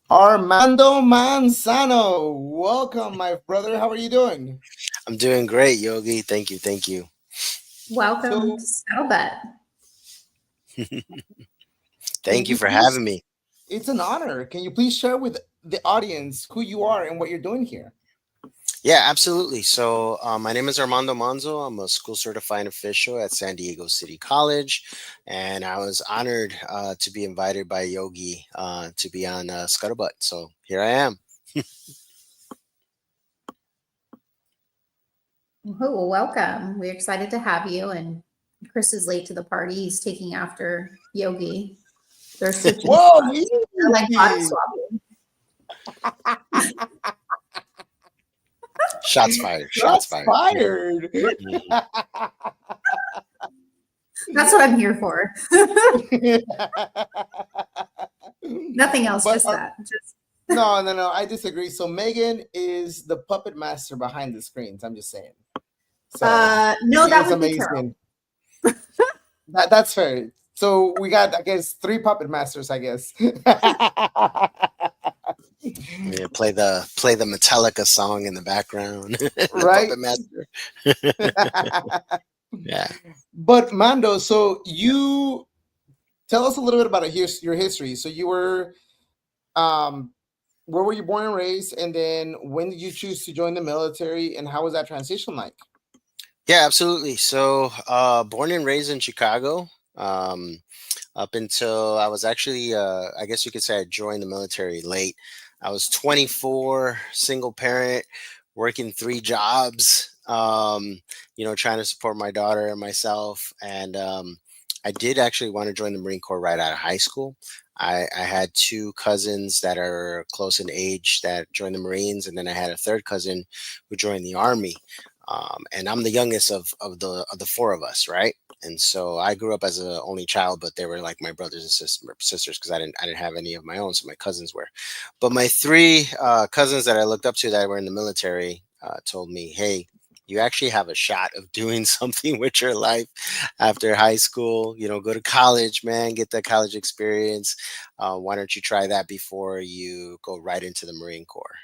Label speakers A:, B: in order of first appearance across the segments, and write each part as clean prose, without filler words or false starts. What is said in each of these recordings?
A: Armando Manzano. Welcome, my brother. How are you doing?
B: I'm doing great, Yogi. Thank you. Thank you.
C: Welcome
A: So,
C: to Scuttlebutt.
A: can
B: Thank you
A: you
B: for
A: please?
B: having me.
A: It's an honor. Can you please share with the audience who you are and what you're doing here?
B: Yeah, absolutely. So, my name is Armando Manzo. I'm a school certifying official at San Diego City College, and I was honored to be invited by Yogi to be on Scuttlebutt. So, here I am.
C: Oh, welcome. We're excited to have you. And Chris is late to the party. He's taking after Yogi. They're switching
A: Whoa,
C: spots. They're like body
A: easy.
C: swapping.
B: Shots fired. Shots
A: Shots
B: fired.
A: fired.
B: Mhm.
C: That's what I'm here for. Nothing else,
A: but
C: just that. Just
A: no. I disagree. So Megan is the puppet master behind the screens. I'm just saying. So
C: no,
A: she
C: that
A: is
C: would be Carol.
A: amazing. That's fair. So we got, I guess, three puppet masters. I guess.
B: Yeah, play the Metallica song in the background. The
A: Right.
B: puppet master. Yeah.
A: But Mando, so you tell us a little bit about your history. So you were, um, where were you born and raised, and then when did you choose to join the military, and how was that transition like?
B: Yeah, absolutely. So, born and raised in Chicago. Um, up until I was actually, I guess you could say I joined the military late. I was 24, single parent, working three jobs, trying to support my daughter and myself. And I did actually want to join the Marine Corps right out of high school. I had two cousins that are close in age that joined the Marines, and then I had a third cousin who joined the Army. And I'm the youngest of the four of us, right? And so I grew up as an only child, but they were like my brothers and sisters because I didn't have any of my own, so my cousins were. But my three cousins that I looked up to that were in the military told me, "Hey, you actually have a shot of doing something with your life after high school. Go to college, man, get that college experience. Why don't you try that before you go right into the Marine Corps?"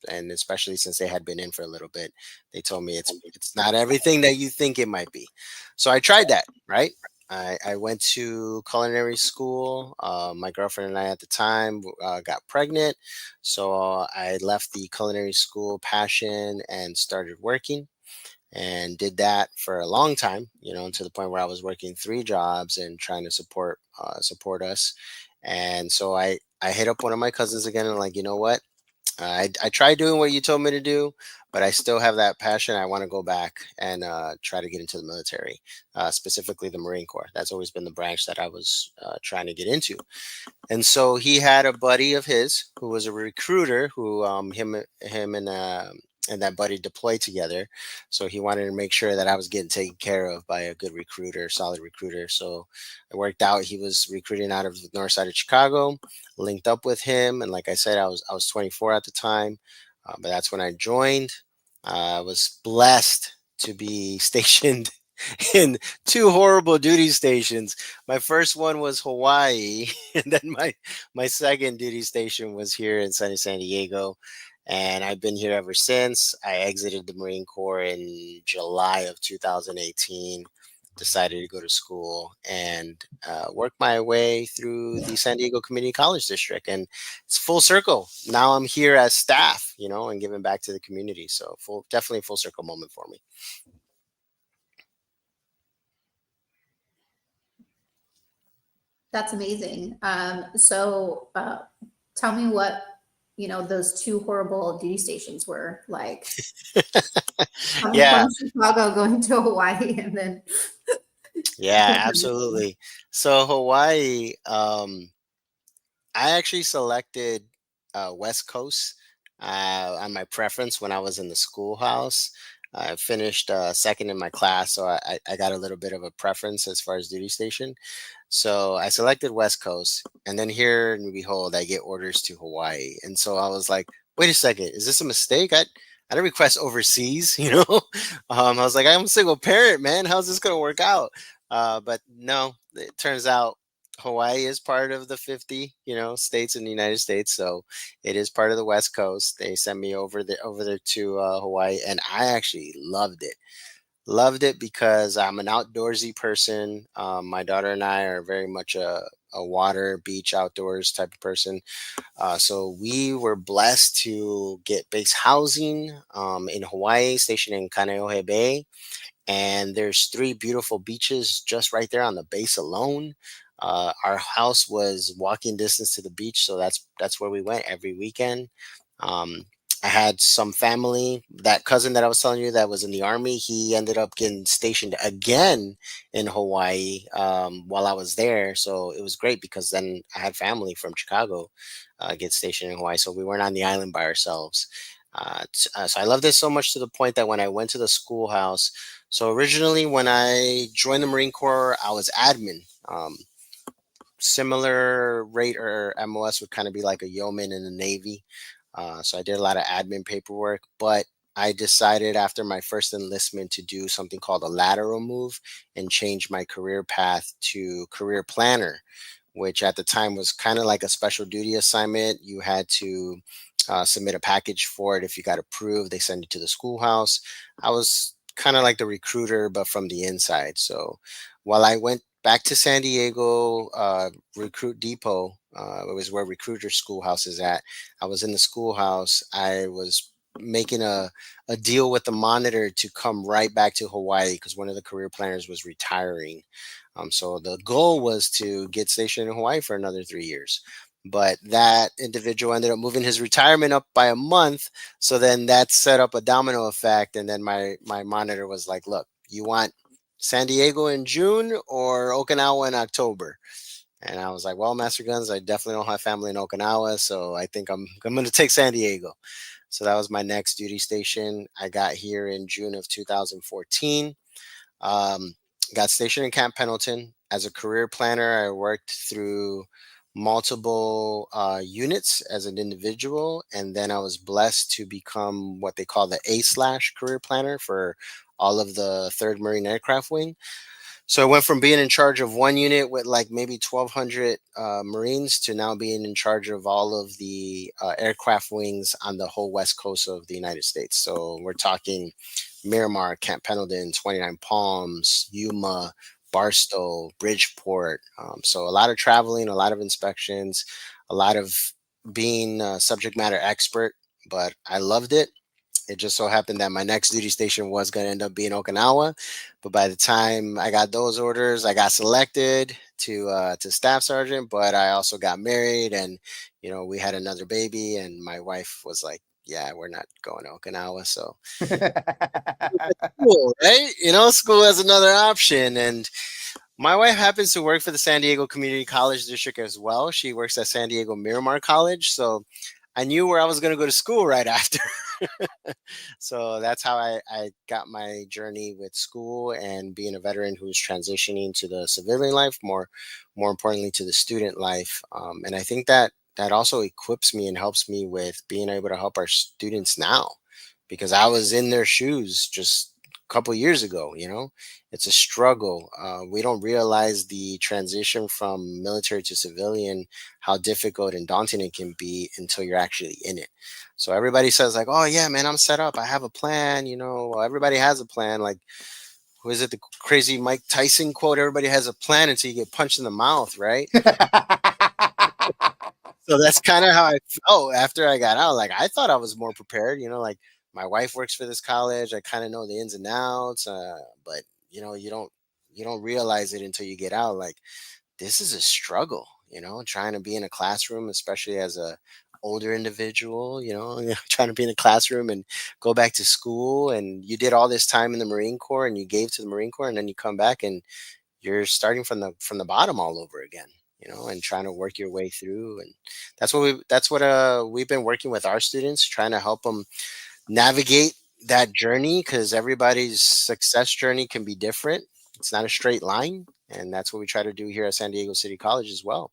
B: And especially since they had been in for a little bit, they told me it's not everything that you think it might be. So I tried that, right? I went to culinary school. My girlfriend and I at the time got pregnant. So I left the culinary school passion and started working and did that for a long time, to the point where I was working three jobs and trying to support us. And so I hit up one of my cousins again and like, you know what? I tried doing what you told me to do, but I still have that passion. I want to go back and try to get into the military, specifically the Marine Corps. That's always been the branch that I was trying to get into. And so he had a buddy of his who was a recruiter who him and that buddy deployed together. So he wanted to make sure that I was getting taken care of by a good recruiter, solid recruiter. So it worked out. He was recruiting out of the north side of Chicago. Linked up with him, and like I said, I was 24 at the time, but that's when I joined. I was blessed to be stationed in two horrible duty stations. My first one was Hawaii, and then my second duty station was here in sunny San Diego. And I've been here ever since. I exited the Marine Corps in July of 2018. Decided to go to school and work my way through the San Diego Community College District, and it's full circle. Now I'm here as staff, and giving back to the community. So definitely a full circle moment for me.
C: That's amazing. So tell me what those two horrible duty stations were like. Coming
B: Yeah,
C: from Chicago, going to Hawaii, and then
B: yeah, absolutely. So Hawaii, I actually selected West Coast on my preference when I was in the schoolhouse. I finished second in my class, so I got a little bit of a preference as far as duty station. So I selected West Coast, and then here and behold, I get orders to Hawaii, and so I was like, "Wait a second, is this a mistake? I didn't request overseas, you know." I was like, "I'm a single parent, man. How's this gonna work out?" But no, it turns out Hawaii is part of the 50, states in the United States, so it is part of the West Coast. They sent me over there to Hawaii, and I actually loved it. Loved it because I'm an outdoorsy person. My daughter and I are very much a water, beach, outdoors type of person. So we were blessed to get base housing in Hawaii, stationed in Kaneohe Bay, and there's three beautiful beaches just right there on the base alone. Our house was walking distance to the beach, so that's where we went every weekend. Um, I had some family. That cousin that I was telling you that was in the army, he ended up getting stationed again in Hawaii while I was there. So it was great because then I had family from Chicago get stationed in Hawaii, so we weren't on the island by ourselves. So I loved it so much to the point that when I went to the schoolhouse, so originally, when I joined the Marine Corps, I was admin. Similar rate or MOS would kind of be like a yeoman in the Navy. So I did a lot of admin paperwork, but I decided after my first enlistment to do something called a lateral move and change my career path to career planner, which at the time was kind of like a special duty assignment. You had to submit a package for it. If you got approved, they send you to the schoolhouse. I was kind of like the recruiter, but from the inside. So while I went back to San Diego, Recruit Depot, it was where Recruiter Schoolhouse is at. I was in the schoolhouse. I was making a deal with the monitor to come right back to Hawaii because one of the career planners was retiring. So the goal was to get stationed in Hawaii for another 3 years. But that individual ended up moving his retirement up by a month. So then that set up a domino effect. And then my monitor was like, look, you want San Diego in June or Okinawa in October? And I was like, well, Master Guns, I definitely don't have family in Okinawa. So I think I'm going to take San Diego. So that was my next duty station. I got here in June of 2014. Um, got stationed in Camp Pendleton. As a career planner, I worked through multiple units as an individual, and then I was blessed to become what they call the A/slash career planner for all of the Third Marine Aircraft Wing. So I went from being in charge of one unit with like maybe 1,200 Marines to now being in charge of all of the aircraft wings on the whole west coast of the United States. So we're talking Miramar, Camp Pendleton, 29 Palms, Yuma, Barstow, Bridgeport. So a lot of traveling, a lot of inspections, a lot of being a subject matter expert, but I loved it. It just so happened that my next duty station was going to end up being Okinawa, but by the time I got those orders, I got selected to staff sergeant. But I also got married, and we had another baby, and my wife was like, "Yeah, we're not going to Okinawa." So school, right? School has another option, and my wife happens to work for the San Diego Community College District as well. She works at San Diego Miramar College, so I knew where I was going to go to school right after. So that's how I got my journey with school and being a veteran who's transitioning to the civilian life, more importantly to the student life. And I think that also equips me and helps me with being able to help our students now, because I was in their shoes just a couple years ago. It's a struggle. We don't realize the transition from military to civilian, how difficult and daunting it can be until you're actually in it. So everybody says like, "Oh yeah, man, I'm set up. I have a plan." Well, everybody has a plan. Like, who is it? The crazy Mike Tyson quote: "Everybody has a plan until you get punched in the mouth," right? So that's kind of how I felt after I got out. Like, I thought I was more prepared. Like, my wife works for this college. I kind of know the ins and outs. But you don't realize it until you get out. Like, this is a struggle, trying to be in a classroom, especially as a older individual, trying to be in a classroom and go back to school. And you did all this time in the Marine Corps and you gave to the Marine Corps, and then you come back and you're starting from the bottom all over again, and trying to work your way through. And that's what we've been working with our students, trying to help them navigate that journey, because everybody's success journey can be different. It's not a straight line, and that's what we try to do here at San Diego City College as well.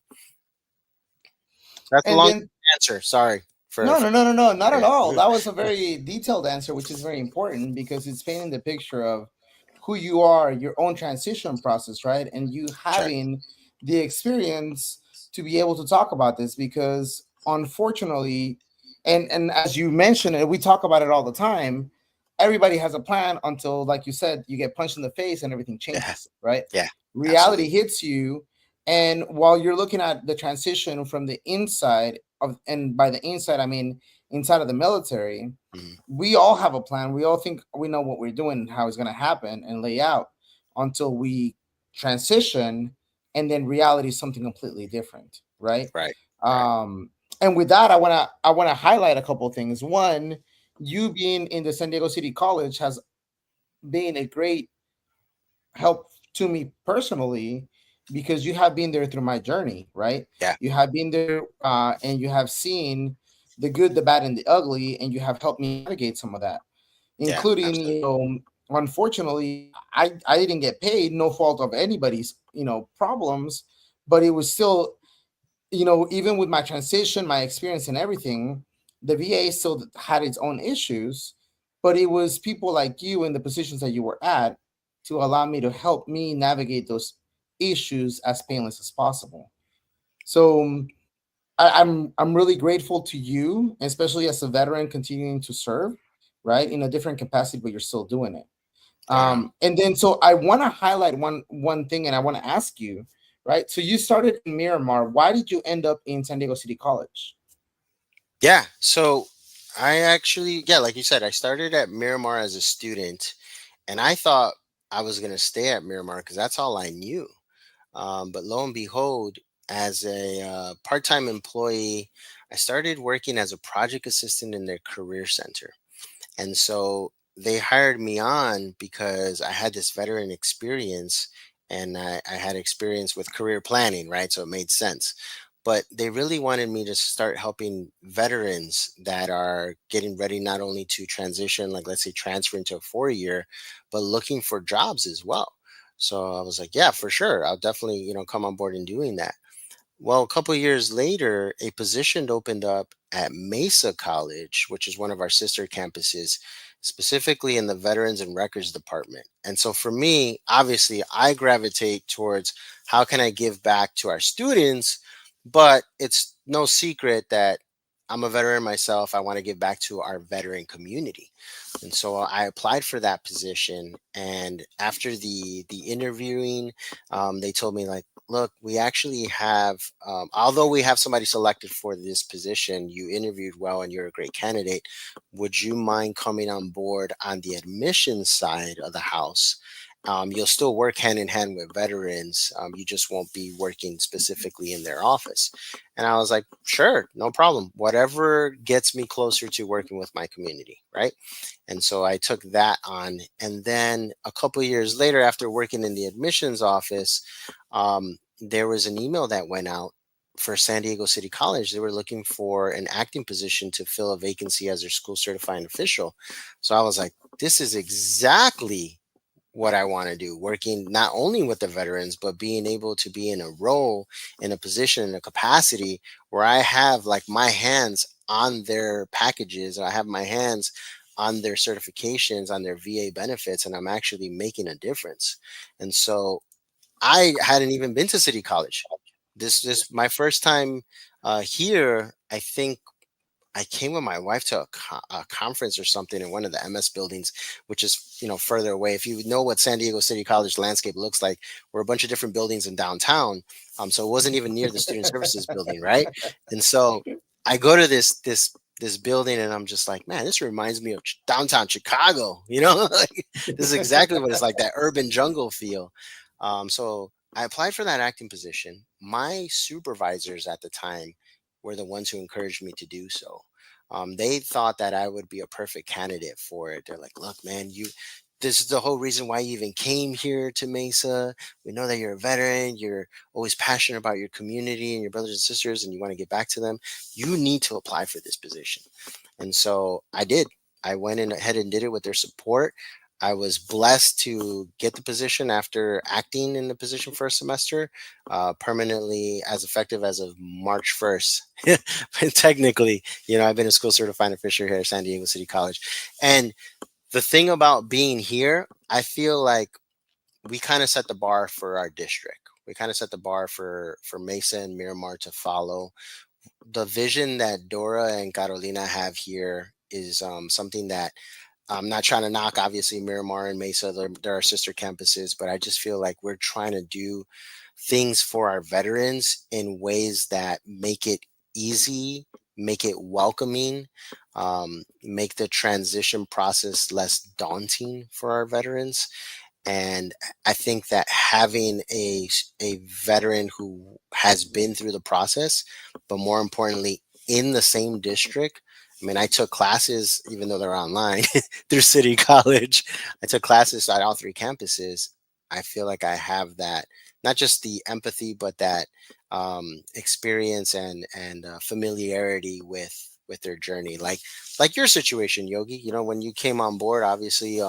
B: So that's a
A: And
B: long
A: then
B: answer. Sorry
A: no,
B: for
A: no, no, no, no, not at
B: yeah.
A: all. That was a very detailed answer, which is very important because it's painting the picture of who you are, your own transition process, right? And you
B: Sure.
A: having the experience to be able to talk about this, because unfortunately, and as you mentioned, and we talk about it all the time, everybody has a plan until, like you said, you get punched in the face and everything
B: Yeah.
A: changes, right?
B: Yeah.
A: Reality
B: Absolutely.
A: hits you, and while you're looking at the transition from the inside of, and by the inside I mean inside of the military,
B: Mhm.
A: we all have a plan. We all think we know what we're doing and how it's going to happen and lay out, until we transition, and then reality is something completely different, right?
B: Right. Right.
A: um and with that, I want to highlight a couple of things. One, you being in the San Diego City College has been a great help to me personally, because you have been there through my journey, right?
B: Yeah.
A: You have been there, and you have seen the good, the bad, and the ugly, and you have helped me navigate some of that,
B: Yeah.
A: including,
B: Absolutely.
A: unfortunately, I didn't get paid, no fault of anybody's, problems, but it was still, even with my transition, my experience, and everything, the VA still had its own issues, but it was people like you in the positions that you were at to allow me to help me navigate those issues as painless as possible. So I'm really grateful to you, especially as a veteran continuing to serve, right, in a different capacity, but you're still doing it.
B: Right on.
A: And then, so I want to highlight one thing, and I want to ask you, right? So you started in Miramar. Why did you end up in San Diego City College?
B: Yeah. So I actually, yeah, like you said, I started at Miramar as a student, and I thought I was going to stay at Miramar because that's all I knew. But lo and behold, as a part-time employee, I started working as a project assistant in their career center. And so they hired me on because I had this veteran experience, and I had experience with career planning, right? So it made sense. But they really wanted me to start helping veterans that are getting ready not only to transition, like let's say transfer into a 4 year, but looking for jobs as well. So I was like, yeah, for sure. I'll definitely, come on board in doing that. Well, a couple of years later, a position opened up at Mesa College, which is one of our sister campuses, specifically in the Veterans and Records Department. And so for me, obviously, I gravitate towards how can I give back to our students, but it's no secret that I'm a veteran myself. I want to give back to our veteran community. And so I applied for that position. And after the interviewing, they told me like, look, we actually have, although we have somebody selected for this position, you interviewed well and you're a great candidate. Would you mind coming on board on the admissions side of the house? You'll still work hand in hand with veterans. You just won't be working specifically in their office. And I was like, sure, no problem. Whatever gets me closer to working with my community, right? And so I took that on. And then a couple of years later, after working in the admissions office, there was an email that went out for San Diego City College. They were looking for an acting position to fill a vacancy as their school certifying official. So I was like, this is exactly what I want to do, working not only with the veterans, but being able to be in a role, in a position, in a capacity where I have like my hands on their packages, I have my hands on their certifications, on their VA benefits, and I'm actually making a difference. And so I hadn't even been to City College. This my first time here. I think I came with my wife to a conference or something in one of the MS buildings, which is further away. If you know what San Diego City College landscape looks like, we're a bunch of different buildings in downtown. So it wasn't even near the student services building, right? And so I go to this building and I'm just like, man, this reminds me of downtown Chicago. Like, this is exactly what it's like, that urban jungle feel. So I applied for that acting position. My supervisors at the time were the ones who encouraged me to do so. They thought that I would be a perfect candidate for it. They're like, look, man, this is the whole reason why you even came here to Mesa. We know that you're a veteran. You're always passionate about your community and your brothers and sisters, and you want to get back to them. You need to apply for this position. And so I did. I went in ahead and did it with their support. I was blessed to get the position after acting in the position for a semester, permanently as effective as of March 1st. But technically, I've been a school certified official here at San Diego City College. And the thing about being here, I feel like we kind of set the bar for our district, we kind of set the bar for Mesa and Miramar to follow. The vision that Dora and Carolina have here is something that I'm not trying to knock, obviously, Miramar and Mesa, they're our sister campuses, but I just feel like we're trying to do things for our veterans in ways that make it easy, make it welcoming, make the transition process less daunting for our veterans. And I think that having a veteran who has been through the process, but more importantly, in the same district. I mean, I took classes, even though they're online, through City College. I took classes at all three campuses. I feel like I have that, not just the empathy, but that experience and familiarity with their journey. Like your situation, Yogi. You know, when you came on board, obviously.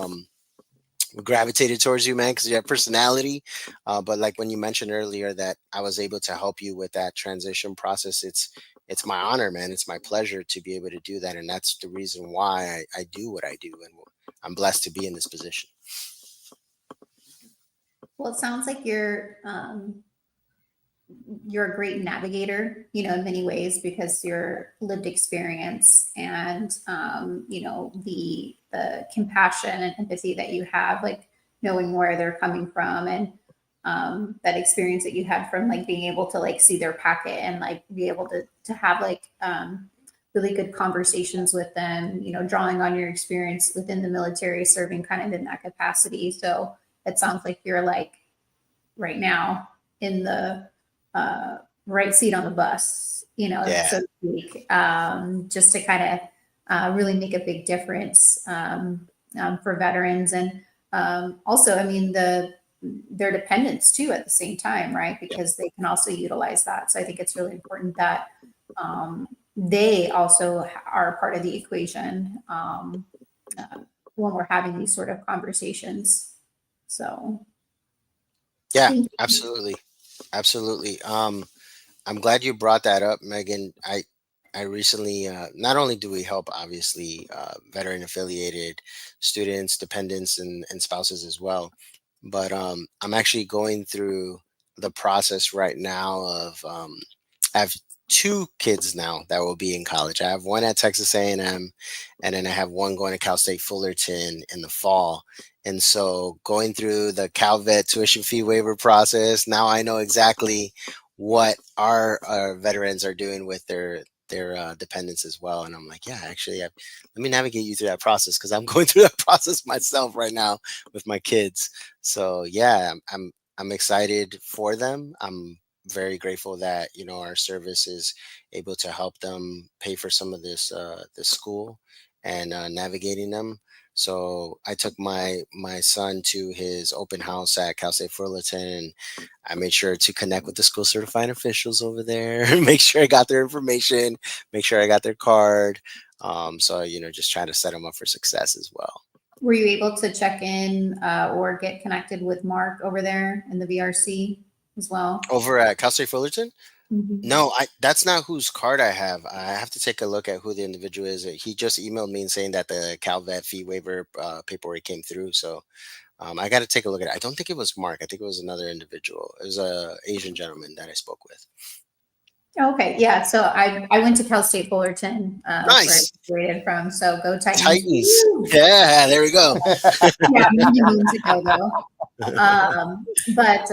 B: Gravitated towards you, man, because you have personality. But like when you mentioned earlier that I was able to help you with that transition process, it's my honor, man. It's my pleasure to be able to do that, and that's the reason why I do what I do, and I'm blessed to be in this position.
C: Well, it sounds like you're a great navigator, in many ways because your lived experience and the compassion and empathy that you have, like knowing where they're coming from, and that experience that you had from like being able to like see their packet and like be able to have like really good conversations with them, drawing on your experience within the military, serving kind of in that capacity. So it sounds like you're like right now in the right seat on the bus,
B: Yeah,
C: so to speak, just to kind of really make a big difference for veterans. And also, I mean, their dependents too at the same time, right?
B: yeah,
C: Because they can also utilize that. So I think it's really important that they also are part of the equation uh, when we're having these sort of conversations. So
B: yeah.
C: thank you.
B: Absolutely, absolutely. I'm glad you brought that up, Megan. I recently not only do we help obviously veteran affiliated students, dependents, and spouses as well, but I'm actually going through the process right now of I have two kids now that will be in college. I have one at Texas A&M, and then I have one going to Cal State Fullerton in the fall. And so going through the CalVet tuition fee waiver process, now I know exactly what our veterans are doing with their dependents as well. And I'm like, yeah, actually, let me navigate you through that process because I'm going through that process myself right now with my kids. So yeah, I'm excited for them. I'm very grateful that our service is able to help them pay for some of this school and navigating them. So I took my son to his open house at Cal State Fullerton. I made sure to connect with the school certifying officials over there, make sure I got their information, make sure I got their card. So just trying to set them up for success as well.
C: Were you able to check in or get connected with Mark over there in the VRC as well?
B: Over at Cal State Fullerton?
C: Mhm.
B: No, that's not whose card I have. I have to take a look at who the individual is. He just emailed me and saying that the CalVet fee waiver paperwork came through. So I got to take a look at it. I don't think it was Mark. I think it was another individual. It was a Asian gentleman that I spoke with.
C: Okay, yeah. So I went to Cal State Fullerton, where I
B: Nice.
C: graduated from. So go Titans!
B: Titans.
C: Woo!
B: Yeah, there we go.
C: Yeah, many moons ago though. But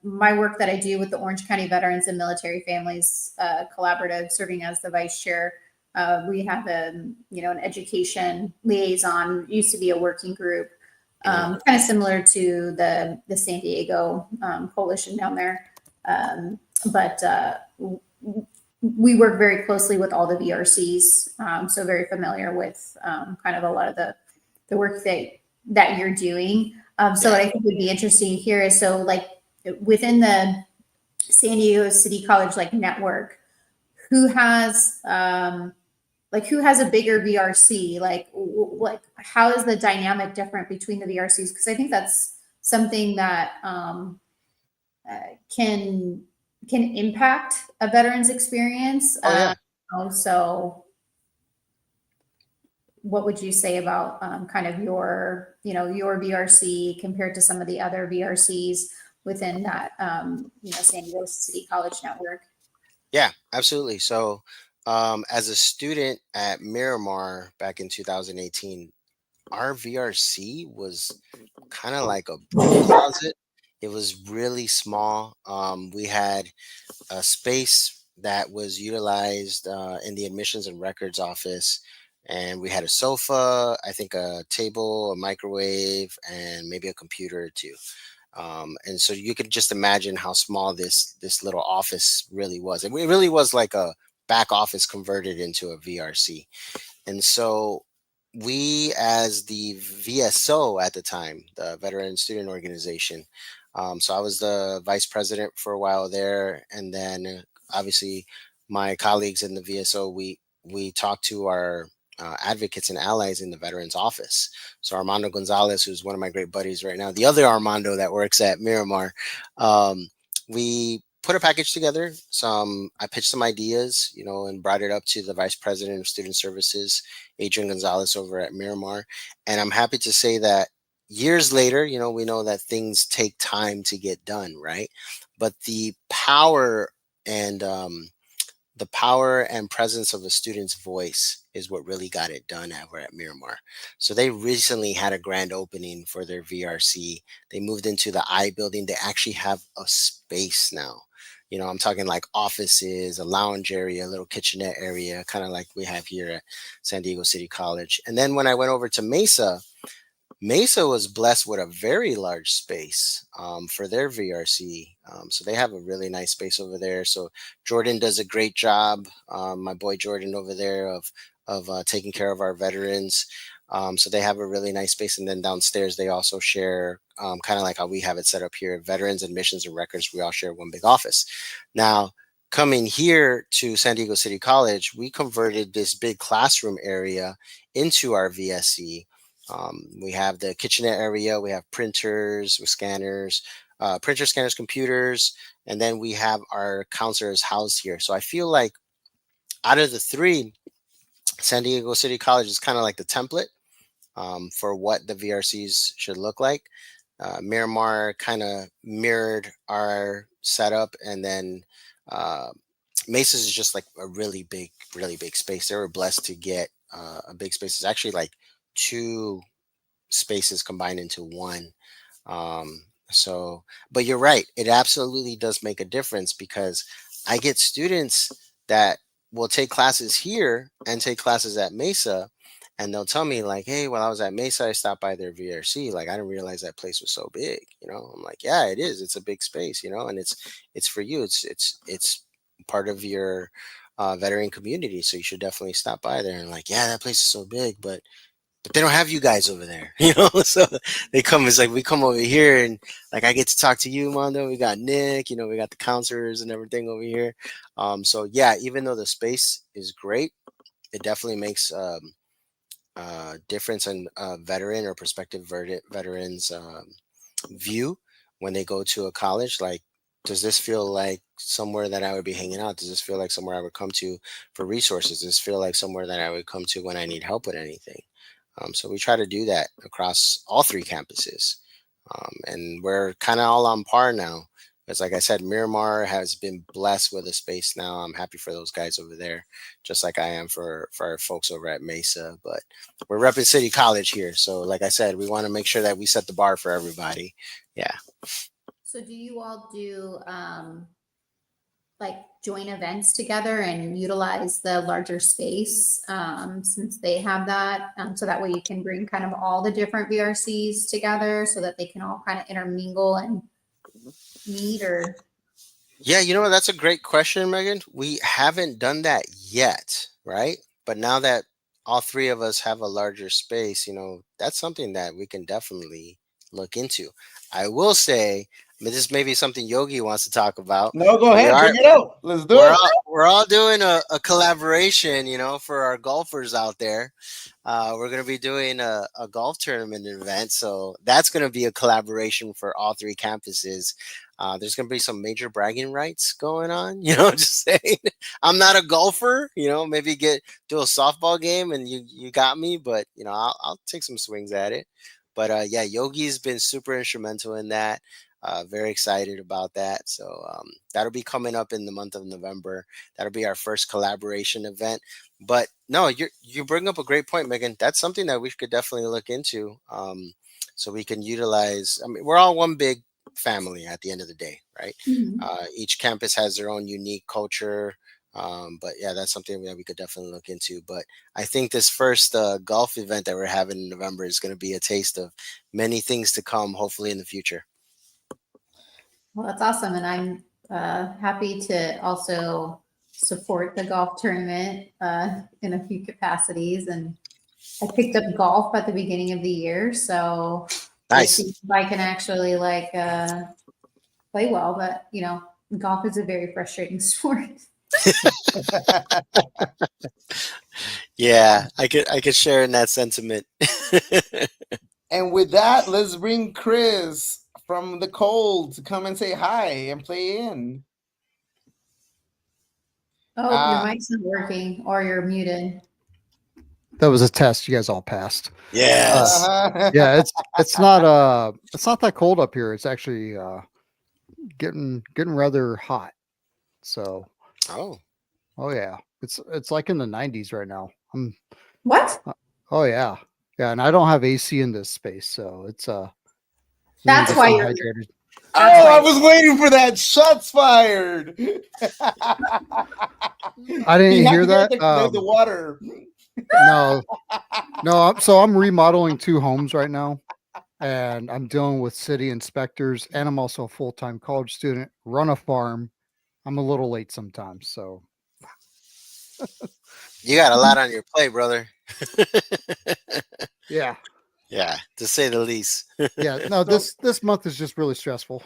C: my work that I do with the Orange County Veterans and Military Families Collaborative, serving as the vice chair, we have an education liaison. Used to be a working group,
B: Mhm.
C: kind of similar to the San Diego coalition down there. But we work very closely with all the VRCs, so very familiar with kind of a lot of the work that you're doing. So
B: Yeah.
C: what I think would be interesting here is so like within the San Diego City College like network, who has who has a bigger VRC? Like how is the dynamic different between the VRCs? Because I think that's something that can impact a veteran's experience.
B: Oh yeah.
C: So what would you say about kind of your VRC compared to some of the other VRCs? within that, San Diego City College network?
B: Yeah, absolutely. So, as a student at Miramar back in 2018, our VRC was kind of like a broom closet. It was really small. We had a space that was utilized in the admissions and records office. And we had a sofa, I think a table, a microwave, and maybe a computer or two. And so you could just imagine how small this little office really was. It really was like a back office converted into a VRC. And so we, as the VSO at the time, the Veteran Student Organization, so I was the vice president for a while there, and then obviously my colleagues in the VSO, we talked to our advocates and allies in the Veterans Office. So Armando Gonzalez, who's one of my great buddies right now, the other Armando that works at Miramar, we put a package together. I pitched some ideas, and brought it up to the vice president of student services, Adrian Gonzalez over at Miramar. And I'm happy to say that years later, we know that things take time to get done, right? But and the power and presence of a student's voice is what really got it done over at Miramar. So they recently had a grand opening for their VRC. They moved into the I building. They actually have a space now. I'm talking like offices, a lounge area, a little kitchenette area, kind of like we have here at San Diego City College. And then when I went over to Mesa was blessed with a very large space for their VRC. So they have a really nice space over there. So Jordan does a great job. My boy Jordan over there of taking care of our veterans. So they have a really nice space. And then downstairs, they also share kind of like how we have it set up here, veterans, admissions, and records. We all share one big office. Now, coming here to San Diego City College, we converted this big classroom area into our VSC. We have the kitchenette area. We have printers with scanners, printer scanners, computers, and then we have our counselors housed here. So I feel like out of the three, San Diego City College is kind of like the template for what the VRCs should look like. Miramar kind of mirrored our setup, and then Mesa's is just like a really big space. They were blessed to get a big space. It's actually like two spaces combined into one. But you're right. It absolutely does make a difference, because I get students that will take classes here and take classes at Mesa, and they'll tell me like, "Hey, while I was at Mesa, I stopped by their VRC. Like, I didn't realize that place was so big." I'm like, "Yeah, it is. It's a big space. And it's for you. It's part of your veteran community. So you should definitely stop by there." And like, "Yeah, that place is so big, but they don't have you guys over there." So they come, it's like we come over here, and like I get to talk to you, Mondo. We got Nick, we got the counselors and everything over here. So yeah, even though the space is great, it definitely makes difference in veteran or prospective veterans view when they go to a college. Like, does this feel like somewhere that I would be hanging out? Does this feel like somewhere I would come to for resources? Does this feel like somewhere that I would come to when I need help with anything? So we try to do that across all three campuses. And we're kind of all on par now. Because like I said, Miramar has been blessed with a space now. I'm happy for those guys over there, just like I am for our folks over at Mesa. But we're repping City College here. So like I said, we want to make sure that we set the bar for everybody. Yeah.
C: So do you all do like joint events together and utilize the larger space since they have that, so that way you can bring kind of all the different VRCs together so that they can all kind of intermingle and meet? Or
B: Yeah, that's a great question, Megan. We haven't done that yet, right? But now that all three of us have a larger space, that's something that we can definitely look into. I will say, this may be something Yogi wants to talk about.
A: No, go ahead, bring it out. Let's do it.
B: We're all doing a collaboration, for our golfers out there. We're going to be doing a golf tournament event. So that's going to be a collaboration for all three campuses. There's going to be some major bragging rights going on, just saying. I'm not a golfer, maybe do a softball game and you got me, but, I'll take some swings at it. But yeah, Yogi's been super instrumental in that. Very excited about that. So that'll be coming up in the month of November. That'll be our first collaboration event. But no, you bring up a great point, Megan. That's something that we could definitely look into. So we can utilize. I mean, we're all one big family at the end of the day, right?
C: Mhm.
B: Each campus has their own unique culture. But yeah, that's something that we could definitely look into. But I think this first golf event that we're having in November is going to be a taste of many things to come, hopefully in the future.
C: Well, that's awesome. And I'm happy to also support the golf tournament in a few capacities. And I picked up golf at the beginning of the year. So we'll see
B: Nice.
C: if I can actually like play well. But, golf is a very frustrating sport.
B: Yeah, I could share in that sentiment.
A: And with that, let's bring Chris from the cold to come and say hi and play in.
C: Oh, your mic's not working or you're muted.
D: That was a test. You guys all passed.
B: Yes.
D: Yeah, it's not that cold up here. It's actually getting rather hot. So
B: Oh,
D: yeah, it's like in the 90s right now.
C: What?
D: Oh yeah, and I don't have AC in this space, so it's
C: That's
D: stay
C: why you're.
D: hydrated.
A: Oh,
C: That's
A: I
C: why-
A: was waiting for that. Shots fired.
D: I didn't
A: You have
D: hear
A: to
D: that.
A: get the water.
D: No, so I'm remodeling 2 homes right now, and I'm dealing with city inspectors, and I'm also a full-time college student, run a farm. I'm a little late sometimes, so
B: you got a lot on your plate, brother.
D: yeah.
B: Yeah, to say the least.
D: Yeah, no,
A: So-
D: this month is just really stressful.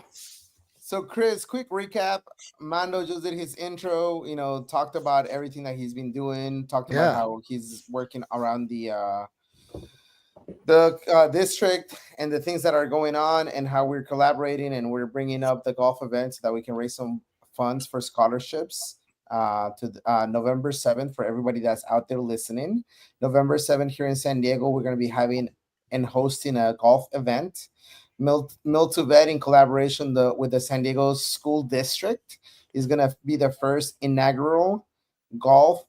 A: So, Chris, quick recap. Mando just did his intro, talked about everything that he's been doing, talked about
D: Yeah.
A: how he's working around the district and the things that are going on and how we're collaborating and we're bringing up the golf event so that we can raise some funds for scholarships to November 7th for everybody that's out there listening. November 7th here in San Diego, we're going to be having and hosting a golf event. Mill to Vet in collaboration with the San Diego School District is going to be the first inaugural golf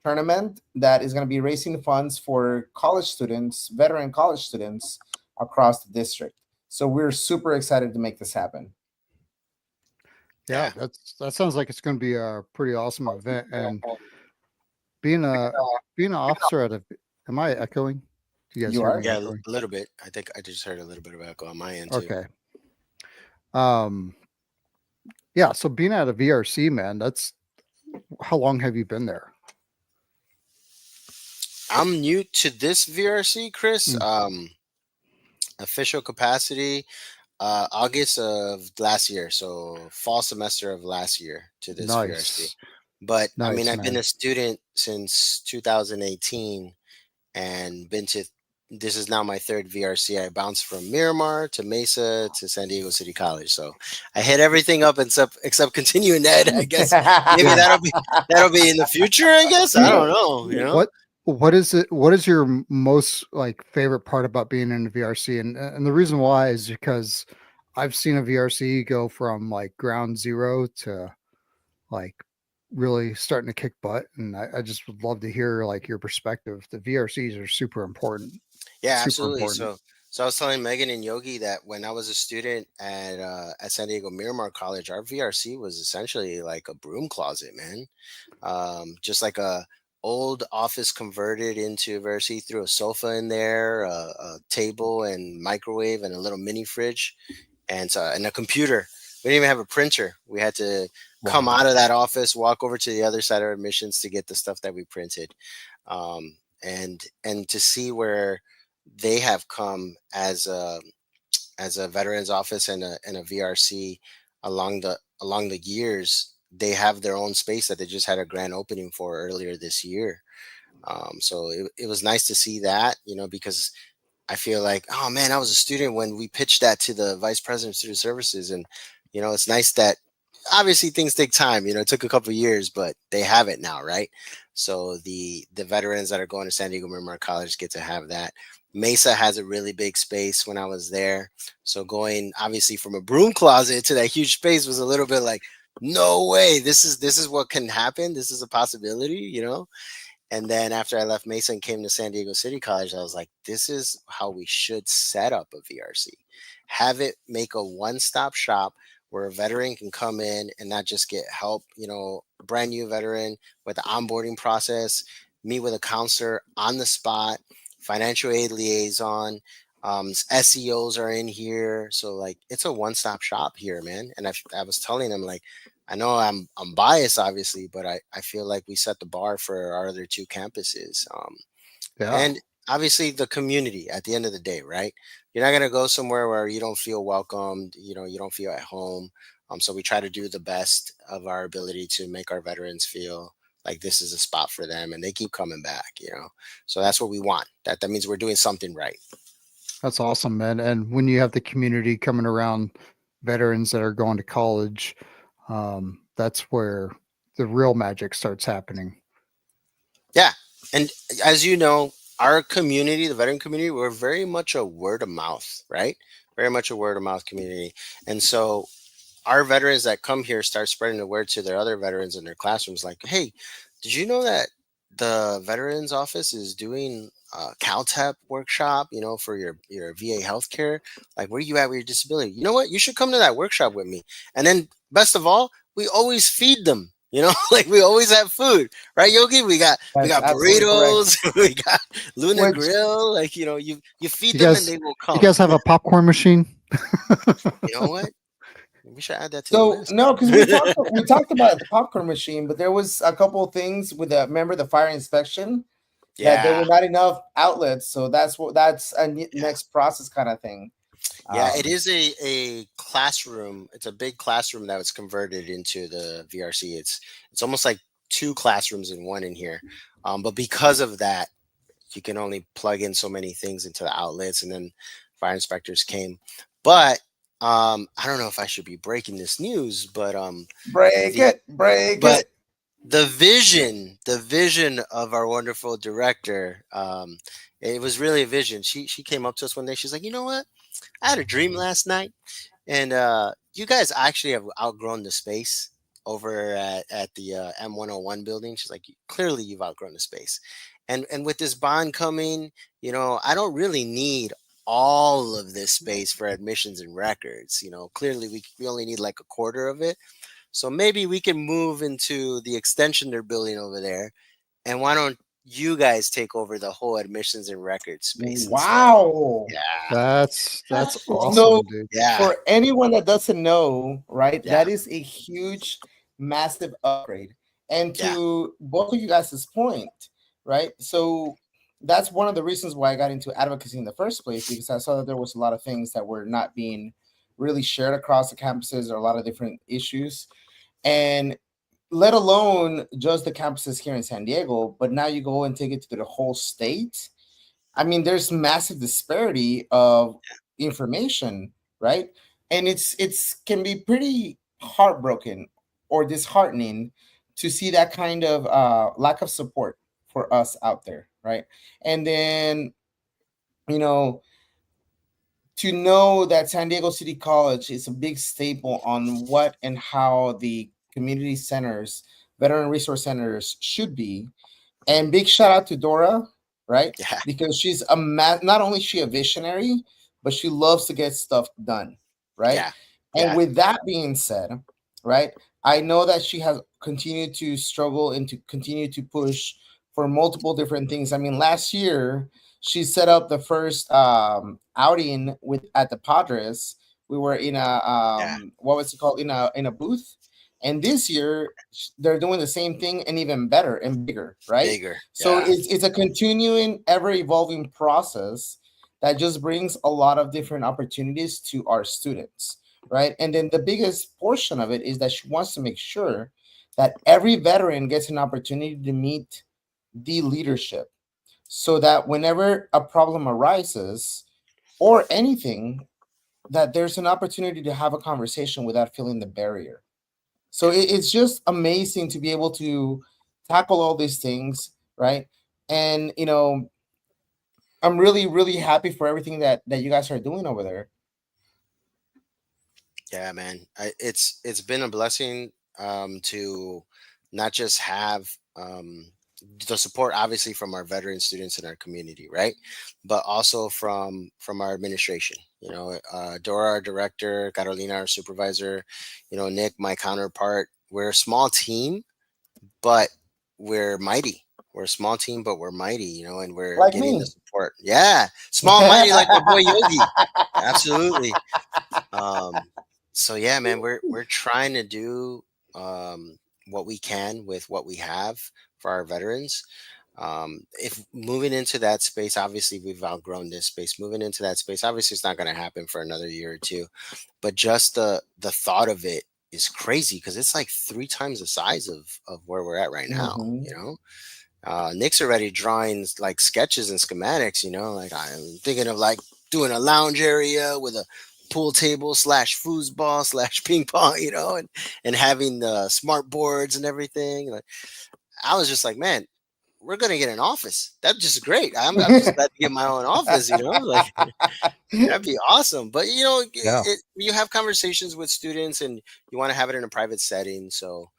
A: tournament that is going to be raising funds for college students, veteran college students across the district. So we're super excited to make this happen.
D: Yeah, that sounds like it's going to be a pretty awesome event. And being an officer at a, am I echoing? Do you guys
A: You
D: hear
A: are?
D: me
B: Yeah,
D: echoing?
B: a little bit. I think I just heard a little bit of echo on my end too.
D: Okay. Yeah. So being at a VRC, man, that's how long have you been there?
B: I'm new to this VRC, Chris. Official capacity, August of last year, so fall semester of last year to this VRC.
D: Nice.
B: But I mean,
D: Nice,
B: I've been
D: man.
B: a student since 2018 and been to. This is now my 3rd VRC. I bounced from Miramar to Mesa to San Diego City College, so I hit everything up except continuing ed. I guess maybe that'll be in the future. I guess I don't know. You know
D: What is it? What is your most like favorite part about being in the VRC? And the reason why is because I've seen a VRC go from like ground zero to like really starting to kick butt. And I just would love to hear like your perspective. The VRCs are super important.
B: Yeah,
D: Super
B: absolutely.
D: important.
B: So I was telling Megan and Yogi that when I was a student at San Diego Miramar College, our VRC was essentially like a broom closet, man. Just like a old office converted into a VRC, threw a sofa in there, a table and microwave and a little mini fridge, and a computer. We didn't even have a printer. We had to come
D: Wow.
B: out of that office, walk over to the other side of admissions to get the stuff that we printed, and to see where they have come as a veterans office and a VRC along the years. They have their own space that they just had a grand opening for earlier this year. So it was nice to see that, because I feel like, oh man, I was a student when we pitched that to the vice president of student services, and it's nice that obviously things take time. It took a couple of years, but they have it now, right? So the veterans that are going to San Diego Miramar College get to have that. Mesa has a really big space when I was there. So going obviously from a broom closet to that huge space was a little bit like, no way, this is what can happen. This is a possibility, you know? And then after I left Mesa and came to San Diego City College, I was like, this is how we should set up a VRC. Have it make a one-stop shop where a veteran can come in and not just get help, brand new veteran with the onboarding process, meet with a counselor on the spot, financial aid liaison, SEOs are in here. So like it's a one-stop shop here, man. And I was telling them like, I know I'm biased, obviously, but I feel like we set the bar for our other two campuses.
D: Yeah.
B: And obviously the community at the end of the day, right? You're not gonna go somewhere where you don't feel welcomed, you don't feel at home. So we try to do the best of our ability to make our veterans feel like this is a spot for them and they keep coming back. So that's what we want. That means we're doing something right.
D: That's awesome, man. And when you have the community coming around veterans that are going to college, that's where the real magic starts happening.
B: Yeah. And as you know, our community, the veteran community, we're very much a word of mouth, right? Very much a word of mouth community. And so our veterans that come here start spreading the word to their other veterans in their classrooms like, hey, did you know that the veterans office is doing a CalTEP workshop, for your VA healthcare? Like, where are you at with your disability? You know what? You should come to that workshop with me. And then best of all, we always feed them. Like we always have food, right, Yogi? We got
A: That's absolutely correct.
B: burritos, we got Luna
D: Which
B: Grill. Like, you feed
D: you
B: them and
D: guys,
B: they will
D: you
B: come.
D: guys have a popcorn machine?
B: You know what? We should add that to the
A: So
B: list.
A: no, because we talked about the popcorn machine, but there was a couple of things with remember the fire inspection that there
B: Yeah.
A: were not enough outlets. So that's a
B: Yeah.
A: next process kind of thing.
B: Yeah, it
A: Um,
B: is a classroom. It's a big classroom that was converted into the VRC. It's almost like two classrooms in one in here. But because of that, you can only plug in so many things into the outlets, and then fire inspectors came. But I don't know if I should be breaking this news, but
A: break
B: the
A: it, break
B: but
A: it.
B: the vision of our wonderful director, it was really a vision. She came up to us one day. She's like, you know what? I had a dream last night, and you guys actually have outgrown the space over at the M101 building. She's like, clearly you've outgrown the space, and with this bond coming, I don't really need all of this space for admissions and records. Clearly we only need like a quarter of it. So maybe we can move into the extension they're building over there, and why don't you guys take over the whole admissions and records space instead?
A: Wow.
B: Yeah,
D: That's
A: So
D: awesome, dude.
B: yeah,
A: for anyone that doesn't know, right,
B: yeah,
A: that is a huge, massive upgrade. And
B: yeah,
A: to both of you guys' point, right? So that's one of the reasons why I got into advocacy in the first place, because I saw that there was a lot of things that were not being really shared across the campuses, or a lot of different issues. And let alone just the campuses here in San Diego, but now you go and take it to the whole state. I mean, there's massive disparity of information, right? And it's can be pretty heartbroken or disheartening to see that kind of lack of support for us out there, right? And then you know to know that San Diego City College is a big staple on what and how the community centers, veteran resource centers should be. And big shout out to Dora, right?
B: yeah,
A: Because she's not only is she a visionary, but she loves to get stuff done, right?
B: yeah,
A: And
B: yeah,
A: with that being said, right, I know that she has continued to struggle and to continue to push for multiple different things. I mean, last year she set up the first outing with at the Padres. We were in a
B: yeah.
A: what was it called, in a booth, and this year they're doing the same thing and even better and bigger, right?
B: Bigger.
A: So
B: Yeah,
A: it's a continuing, ever evolving process that just brings a lot of different opportunities to our students, right? And then the biggest portion of it is that she wants to make sure that every veteran gets an opportunity to meet the leadership, so that whenever a problem arises or anything, that there's an opportunity to have a conversation without feeling the barrier. So
B: yeah,
A: it's just amazing to be able to tackle all these things, right? And I'm really, really happy for everything that you guys are doing over there.
B: Yeah, man. It's been a blessing to not just have the support, obviously, from our veteran students in our community, right? But also from our administration. Dora, our director, Carolina, our supervisor, Nick, my counterpart. We're a small team, but we're mighty. We're a small team, but we're mighty, and we're
A: Like
B: getting the
A: me.
B: support. Yeah, small, mighty, like my boy Yogi. Absolutely. Um, so yeah, man, we're trying to do what we can with what we have for our veterans. If moving into that space, obviously we've outgrown this space. Moving into that space, obviously it's not going to happen for another year or two. But just the thought of it is crazy because it's like three times the size of where we're at right now.
A: Hmm.
B: Nick's already drawing like sketches and schematics, like I'm thinking of like doing a lounge area with a pool table slash foosball slash ping pong, and having the smart boards and everything. Like I was just like, man, we're gonna get an office. That's just great. I'm just glad to get my own office, like that'd be awesome. But
D: Yeah.
B: you have conversations with students, and you want to have it in a private setting. So,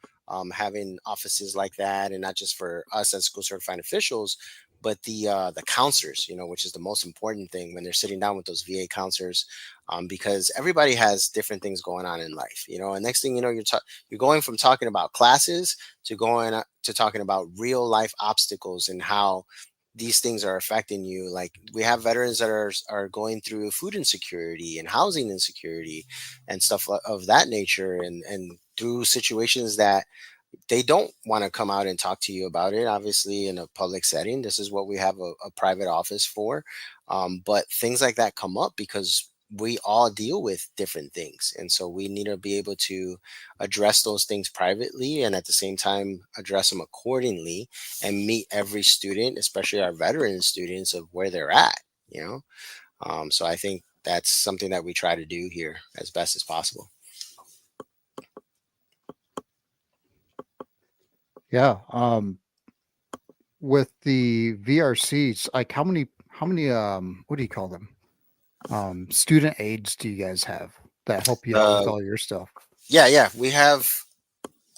B: having offices like that, and not just for us as school certified officials, but the counselors, which is the most important thing when they're sitting down with those VA counselors, because everybody has different things going on in life, And next thing you know, you're going from talking about classes to going to talking about real life obstacles and how these things are affecting you. Like we have veterans that are going through food insecurity and housing insecurity and stuff of that nature, and through situations that they don't want to come out and talk to you about it, obviously in a public setting. This is what we have a private office for. But things like that come up because we all deal with different things, and so we need to be able to address those things privately and at the same time address them accordingly and meet every student, especially our veteran students, of where they're at. you know so I think that's something that we try to do here as best as possible.
D: Yeah. With the VRCs, like how many what do you call them? Student aides do you guys have that help you out with
B: uh,
D: all your stuff?
B: yeah, we have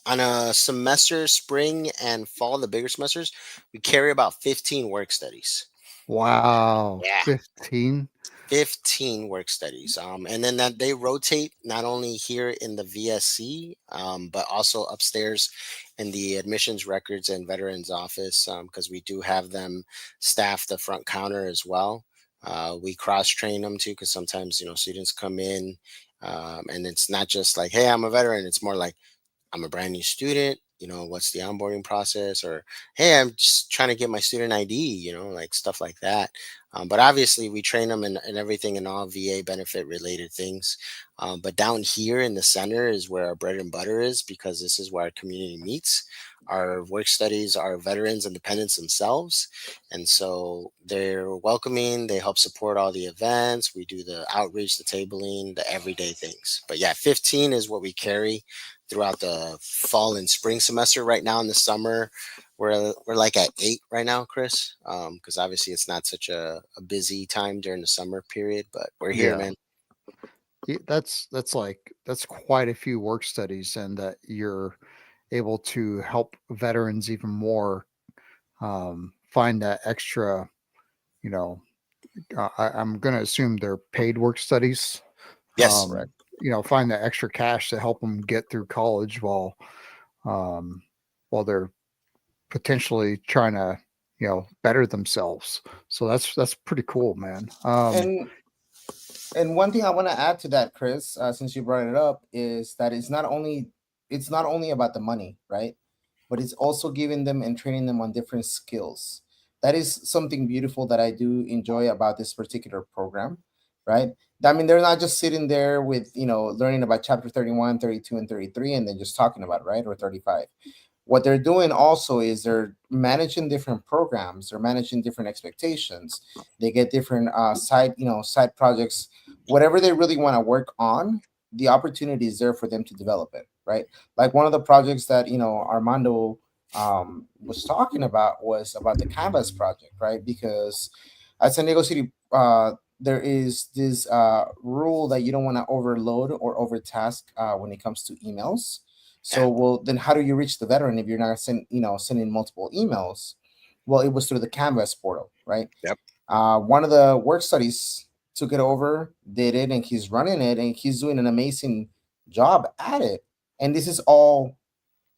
B: on a semester, spring and fall, the bigger semesters, we carry about 15 work studies.
D: Wow,
B: Yeah,
D: 15.
B: 15 work studies. And then that they rotate not only here in the VSC, but also upstairs in the admissions records and veterans office, because we do have them staff the front counter as well. We cross train them too, because sometimes, students come in, and it's not just like, hey, I'm a veteran. It's more like, I'm a brand new student. What's the onboarding process? Or, hey, I'm just trying to get my student ID, like stuff like that. But obviously, we train them in everything and all VA benefit related things. But down here in the center is where our bread and butter is, because this is where our community meets. Our work studies are veterans and dependents themselves. And so they're welcoming, they help support all the events. We do the outreach, the tabling, the everyday things. But yeah, 15 is what we carry throughout the fall and spring semester. Right now in the summer, we're like at 8 right now, Chris, because obviously it's not such a busy time during the summer period, but we're here,
D: Yeah.
B: man.
D: That's quite a few work studies, and that you're able to help veterans even more, find that extra, you know, I'm going to assume they're paid work studies.
B: Yes.
A: Correct.
D: Find that extra cash to help them get through college um, while they're potentially trying to, better themselves. So that's pretty cool, man.
A: And one thing I want to add to that, Chris, since you brought it up, is that it's not only about the money, right? But it's also giving them and training them on different skills. That is something beautiful that I do enjoy about this particular program, right? I mean, they're not just sitting there with, learning about chapter 31, 32, and 33, and then just talking about it, right? Or 35. What they're doing also is they're managing different programs, they're managing different expectations. They get different side projects, whatever they really want to work on. The opportunity is there for them to develop it, right? Like one of the projects that Armando was talking about was about the Canvas project, right? Because at San Diego City, there is this rule that you don't want to overload or overtask when it comes to emails.
B: Yeah.
A: So, well, then how do you reach the veteran if you're not sending multiple emails? Well, it was through the Canvas portal, right?
B: Yep.
A: One of the work studies took it over, did it, and he's running it, and he's doing an amazing job at it. And this is all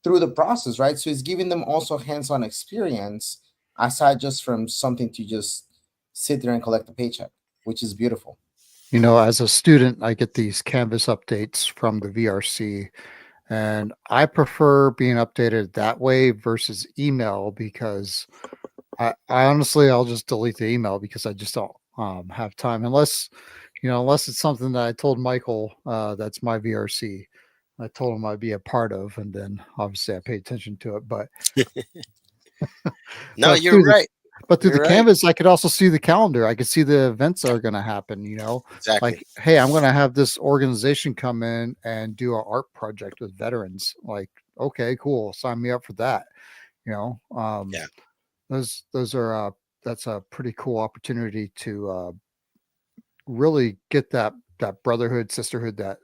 A: through the process, right? So it's giving them also hands-on experience aside just from something to just sit there and collect a paycheck, which is beautiful.
D: As a student, I get these Canvas updates from the VRC, and I prefer being updated that way versus email because I honestly, I'll just delete the email because I just don't have time unless it's something that I told Michael, that's my VRC. I told him I'd be a part of, and then obviously I pay attention to it. But
B: No,
D: but
B: you're
D: through the
B: right.
D: but through the
B: You're right.
D: Canvas, I could also see the calendar. I could see the events that are going to happen.
B: Exactly.
D: Like, hey, I'm going to have this organization come in and do an art project with veterans. Like, okay, cool, sign me up for that. You know, um,
B: Yeah.
D: those are that's a pretty cool opportunity to really get that brotherhood, sisterhood that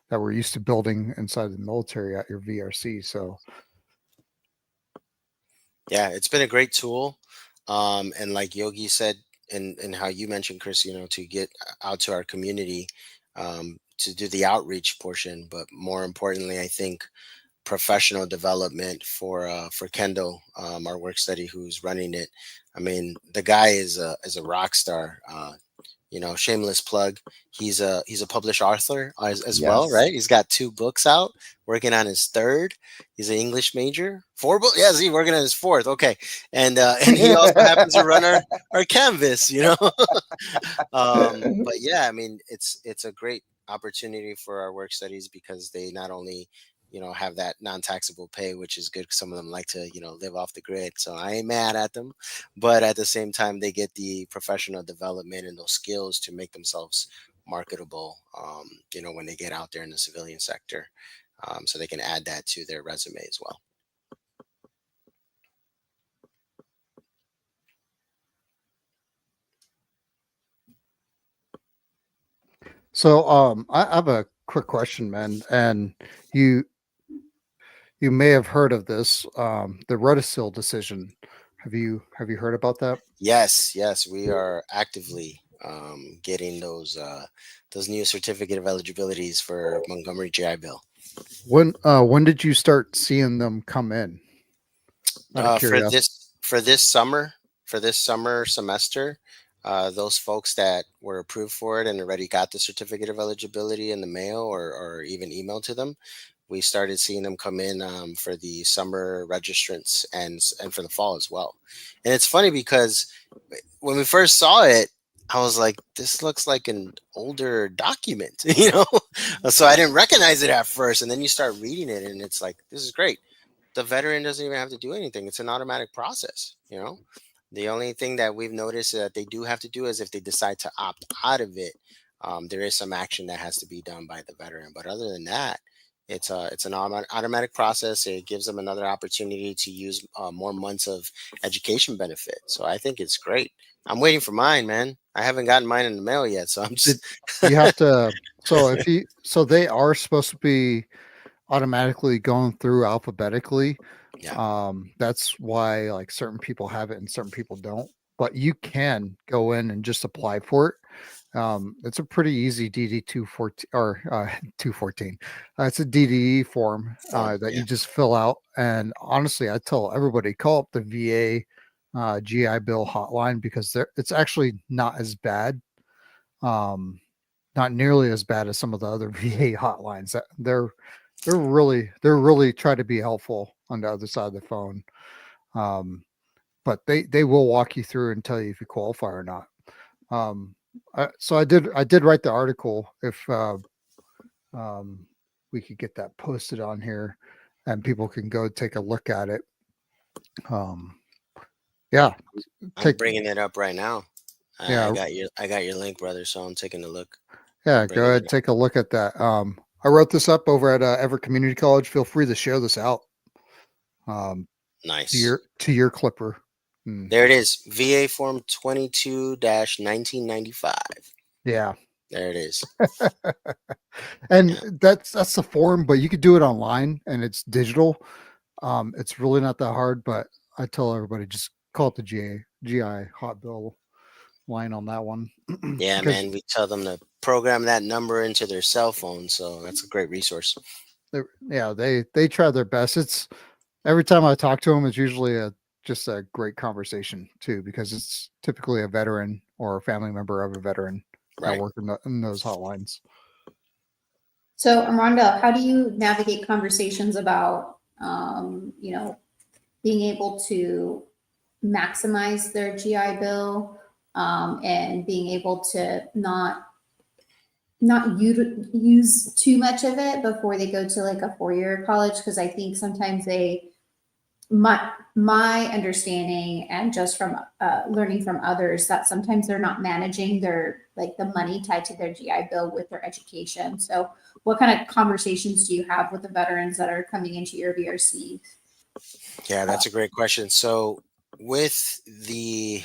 D: we're used to building inside the military at your VRC. So
B: Yeah, it's been a great tool. And like Yogi said, and how you mentioned, Chris, to get out to our community, to do the outreach portion, but more importantly, I think professional development for Kendall, our work study, who's running it. I mean, the guy is a rock star. Shameless plug. He's a published author as well,
A: Yes.
B: right? He's got 2 books out, working on his third. He's an English major. 4 books, yeah. He's working on his fourth. Okay, and he also happens to run our canvas. But yeah, I mean, it's a great opportunity for our work studies because they not only have that non-taxable pay, which is good 'cause some of them like to live off the grid, so I ain't mad at them, but at the same time they get the professional development and those skills to make themselves marketable, when they get out there in the civilian sector, so they can add that to their resume as well.
D: I have a quick question, man, and you you may have heard of this, the Rudisill decision. Have you heard about that?
B: Yes, we are actively getting those new certificate of eligibilities for Montgomery GI Bill.
D: When did you start seeing them come in? Out of
B: uh, for
D: curiosity.
B: this for this summer for this summer semester. Those folks that were approved for it and already got the certificate of eligibility in the mail or even emailed to them, we started seeing them come in for the summer registrants and for the fall as well. And it's funny because when we first saw it, I was like, this looks like an older document, so I didn't recognize it at first. And then you start reading it and it's like, this is great. The veteran doesn't even have to do anything. It's an automatic process. The only thing that we've noticed that they do have to do is if they decide to opt out of it, there is some action that has to be done by the veteran. But other than that, it's an automatic process. It gives them another opportunity to use more months of education benefit. So I think it's great. I'm waiting for mine, man. I haven't gotten mine in the mail yet, so I'm just.
D: You have to. So they are supposed to be automatically going through alphabetically.
B: Yeah.
D: That's why like certain people have it and certain people don't. But you can go in and just apply for it. It's a pretty easy DD 214 or 214. It's a DDE form that
B: Yeah.
D: you just fill out. And honestly, I tell everybody call up the VA GI Bill hotline because it's actually not as bad. Not nearly as bad as some of the other VA hotlines. They're really trying to be helpful on the other side of the phone. Um, but they will walk you through and tell you if you qualify or not. So I did write the article. If we could get that posted on here, and people can go take a look at it. Yeah,
B: I'm bringing it up right now.
D: Yeah.
B: I got your link, brother. So I'm taking a look.
D: Yeah,
B: Bring
D: go
B: it
D: ahead,
B: up.
D: take a look at that. I wrote this up over at Everett Community College. Feel free to share this out to
B: Nice.
D: your clipper.
B: There it is. VA Form 22-1995.
D: Yeah.
B: There it is.
D: And
B: Yeah.
D: that's the form, but you could do it online and it's digital. It's really not that hard, but I tell everybody just call it the GI hot bill line on that one.
B: Yeah,
D: Because
B: man. We tell them to program that number into their cell phone. So that's a great resource.
D: they try their best. It's every time I talk to them, it's usually just a great conversation too, because it's typically a veteran or a family member of a veteran that
B: Right.
D: work in those hotlines.
C: So, Armando, how do you navigate conversations about, being able to maximize their GI Bill, and being able to not use too much of it before they go to like a 4-year college? Because I think sometimes my understanding and just from learning from others, that sometimes they're not managing their like the money tied to their GI Bill with their education. So what kind of conversations do you have with the veterans that are coming into your VRC?
B: Yeah, that's a great question. So with the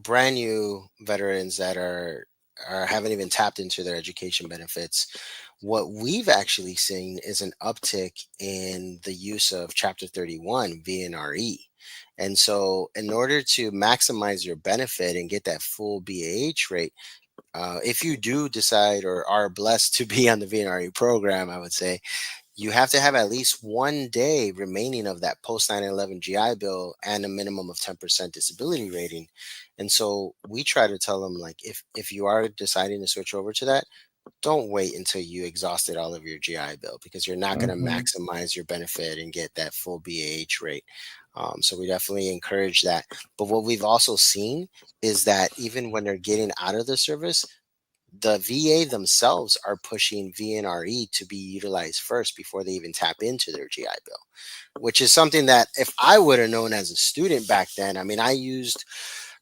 B: brand new veterans that are haven't even tapped into their education benefits, what we've actually seen is an uptick in the use of Chapter 31 VNRE. And so, in order to maximize your benefit and get that full BAH rate, if you do decide or are blessed to be on the VNRE program, I would say you have to have at least 1 day remaining of that post 9/11 GI Bill and a minimum of 10% disability rating. And so we try to tell them, like, if you are deciding to switch over to that, don't wait until you exhausted all of your GI Bill, because you're not going to
A: Mhm.
B: maximize your benefit and get that full BAH rate. So we definitely encourage that. But what we've also seen is that even when they're getting out of the service, the VA themselves are pushing VNRE to be utilized first before they even tap into their GI Bill, which is something that if I would have known as a student back then, I mean, I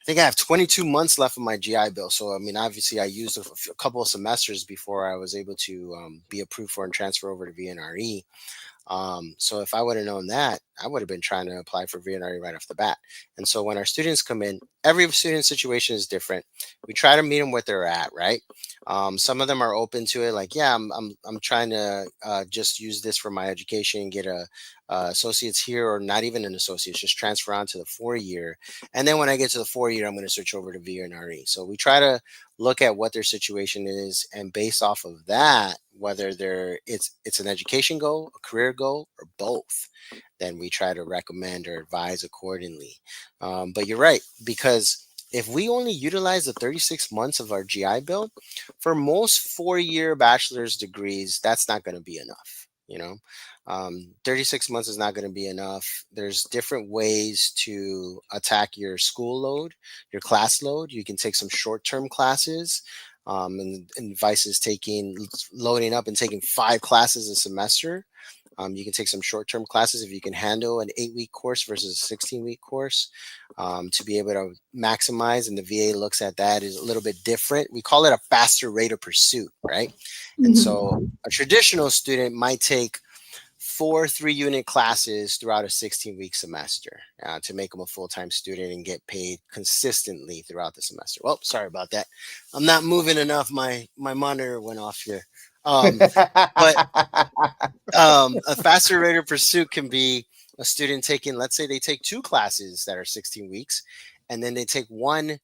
B: think I have 22 months left of my GI Bill. So, I mean, obviously I used a couple of semesters before I was able to be approved for and transfer over to VNRE. So if I would have known that, I would have been trying to apply for VNRE right off the bat. And so when our students come in, every student situation is different. We try to meet them where they're at, right? Some of them are open to it, like, yeah, I'm trying to just use this for my education, get a associate's here, or not even an associate's, just transfer on to the 4-year. And then when I get to the 4-year, I'm going to switch over to VNRE. So we try to look at what their situation is, and based off of that, whether it's an education goal, a career goal, or both, then we try to recommend or advise accordingly. But you're right, because if we only utilize the 36 months of our GI Bill, for most 4-year bachelor's degrees, that's not going to be enough. 36 months is not going to be enough. There's different ways to attack your school load, your class load. You can take some short-term classes, and Vice is loading up and taking 5 classes a semester. You can take some short-term classes if you can handle an 8-week course versus a 16-week course, to be able to maximize. And the VA looks at that as a little bit different. We call it a faster rate of pursuit, right? And so a traditional student might take 4 3-unit classes throughout a 16-week semester to make them a full-time student and get paid consistently throughout the semester. Well, sorry about that. I'm not moving enough. My monitor went off here. But a faster rate of pursuit can be a student taking, let's say they take 2 classes that are 16 weeks, and then they take one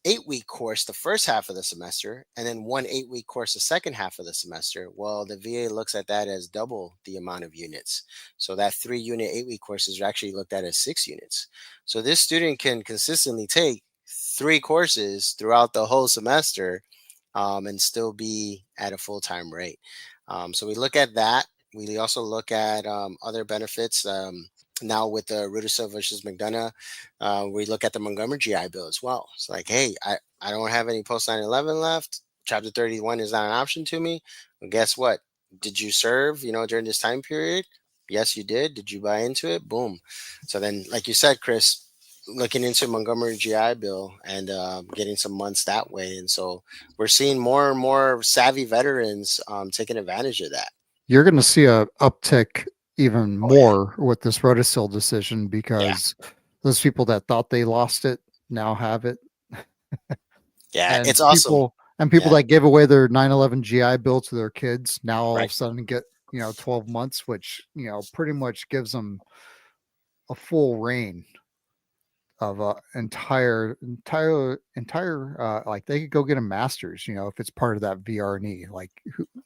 B: 8-week course the first half of the semester, and then one 8-week course the second half of the semester. Well, the VA looks at that as double the amount of units. So that 3-unit 8-week course is actually looked at as 6 units. So this student can consistently take 3 courses throughout the whole semester, and still be at a full-time rate. So we look at that. We also look at other benefits. Now with the Rudisil versus McDonough, we look at the Montgomery GI Bill as well. It's like, hey, I don't have any post 9/11 left. Chapter 31 is not an option to me. Well, guess what? Did you serve, during this time period? Yes, you did. Did you buy into it? Boom. So then, like you said, Chris, looking into Montgomery GI Bill and getting some months that way. And so we're seeing more and more savvy veterans taking advantage of that.
D: You're going to see a uptick even
B: Oh, yeah.
D: more with this Rotosil decision
B: Yeah.
D: because those people that thought they lost it now have it.
B: Yeah,
D: And
B: it's awesome.
D: people
B: Yeah,
D: that gave away their 9/11 GI Bill to their kids now all of
B: right.
D: a sudden get 12 months, which pretty much gives them a full reign of entire like they could go get a master's, if it's part of that VRNE. Like